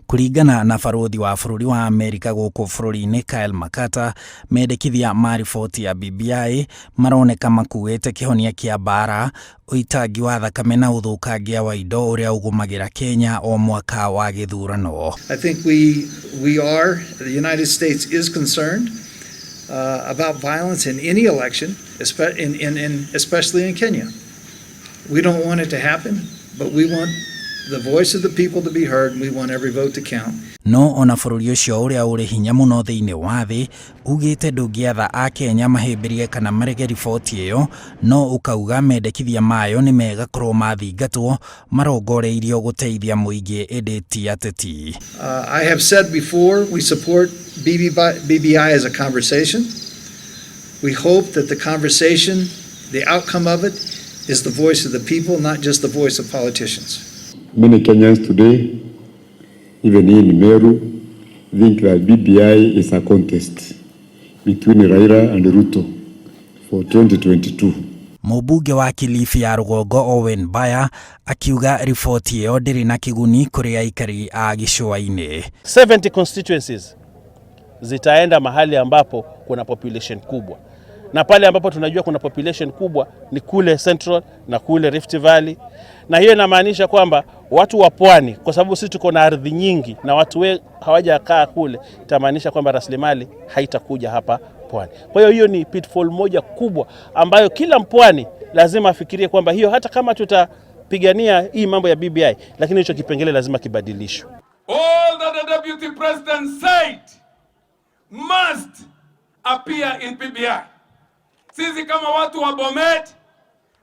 Kuringana na barothi wa bũrũri wa Amerika gũkũ bũrũri-inĩ Kyle Makata, mendekithia ma riboti ya BBI maroneka makuĩte kĩhonia kĩa mbara, ũitangi wa thakame na ũthũkangia wa indo ũrĩa ũgũmagĩra Kenya o mwaka wa gĩthurano. I think the United States is concerned about violence in any election, especially in Kenya. We don't want it to happen, but we want the voice of the people to be heard, and we want every vote to count. No ona bũrũri ũcio ũrĩa ũrĩ hinya mũno thĩinĩ wa thĩ ugĩte ndũngĩatha a Kenya mahĩmbĩrie kana marege riboti ĩyo, no ũkauga mendekithia mayo nĩ mega korwo mathingatwo marongoreirio gũteithia mũingĩ ĩndĩ ti ateti. I have said before, we support BBI as a conversation. We hope that the conversation, the outcome of it, is the voice of the people, not just the voice of politicians. Many Kenyans today, even in Meru, think that BBI is a contest between Raila and Ruto for 2022. Mũmbunge wa Kilifi ya rũgongo Owen Baya akiuga riboti ĩyo ndĩrĩ na kĩguni kũrĩ aikari a gĩcũa-inĩ. 70 constituencies zitaenda mahali ambapo kuna population kubwa. Na pale ambapo tunajua kuna population kubwa ni kule Central na kule Rift Valley. Na hiyo inamaanisha kwamba watu wa pwani, kwa sababu sisi tuko na ardhi nyingi na watu hawajakaa kule, itamaanisha kwamba rasilimali haitakuja hapa pwani. Kwa hiyo ni pitfall moja kubwa ambayo kila mpwani lazima afikirie kwamba hiyo, hata kama tutapigania hii mambo ya BBI, lakini hicho kipengele lazima kibadilishwe. All that the deputy president said must appear in BBI. Sisi kama watu wa Bomet,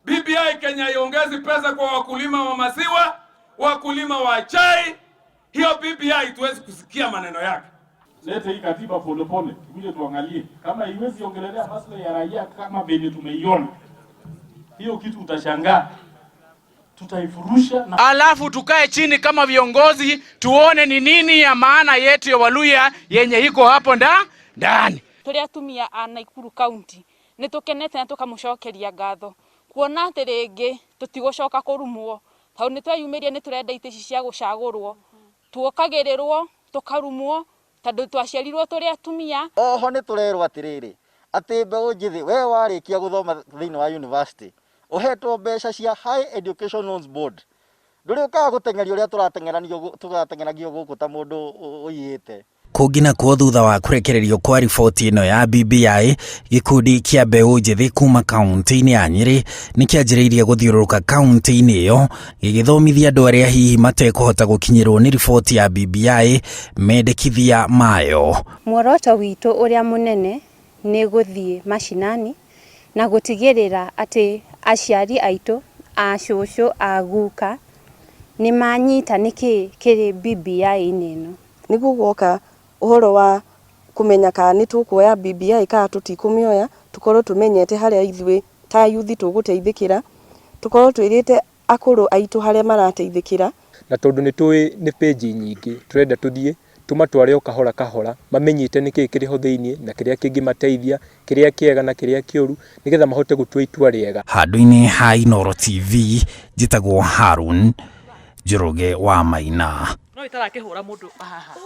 BBI Kenya iongezi pesa kwa wakulima wa maziwa, wakulima wa chai. Hiyo BBI tuwezi kusikia maneno yake. Lete hii katiba pole pole, tuje tuangalie kama iwezi ongelelea maslahi ya raia kama venye tumeiona. Hiyo kitu utashangaa. Tutaifurusha na alafu tukae chini kama viongozi tuone ni nini ya maana yetu ya Waluya yenye iko hapo ndani. Tũrĩa atumia a Naikuru County nĩ tũkenete na tũkamũcokeria ngatho kuona atĩ rĩngĩ tũtigũcoka kũrumwo, tondũ nĩ tweyumĩria nĩ tũrenda itĩ ici cia gũcagũrwo, tuokagĩrĩrwo tũkarumwo tondũ twaciarirwo tũrĩ atumia. Oho nĩ tũrerwo atĩrĩrĩ atĩ mbeũ njĩthĩ we warĩkia gũthoma thĩinĩ wa university ũhetwo mbeca cia High Education Loans Board, ndũrĩ ũkaga gũtengeria ũrĩa tũrateng'eragio gũkũ ta mũndũ ũiyĩte. Kũngina kwa thutha wa kũrekererio kwa riboti ĩno ya BBI, gĩkundi kĩa mbeũ njĩthĩ kuma kaunti-inĩ ya Nyeri nĩkĩanjĩrĩirie gũthiũrũrũka kaunti-inĩ ĩyo gĩgĩthomithia andũ arĩa hihi matekũhota gũkinyĩrwo nĩ riboti ya BBI mendekithia mayo. Muoroto witũ ũrĩa mũnene nĩ gũthiĩ mashinani na gũtigĩrĩra atĩ aciari aitũ, a cũcũ, a guka nĩ manyita nĩkĩ kĩrĩ BBI-inĩ ĩno. Nĩguo gwoka ũhoro wa kũmenya kana nĩ tũkuoya BBI kana tũtikũmĩoya, tũkorwo tũmenyete harĩa ithuĩ ta yuthi tũgũteithĩkĩra, tũkorwo twĩrĩte akũrũ aitũ harĩa marateithĩkĩra. Na tondũ nĩ tũĩ nĩ page nyingĩ, tũrenda tũthiĩ tũmatware o kahora kahora, mamenyite nĩkĩ kĩrĩ ho thĩinĩ na kĩrĩa kĩngĩmateithia, kĩrĩa kĩega na kĩrĩa kĩũru, nĩgetha mahote gũtua itua rĩega. Handũ-inĩ ha Inooro TV, njĩtagwo Harun Njoroge wa Maina. No itarakĩhũra mũndũ haha.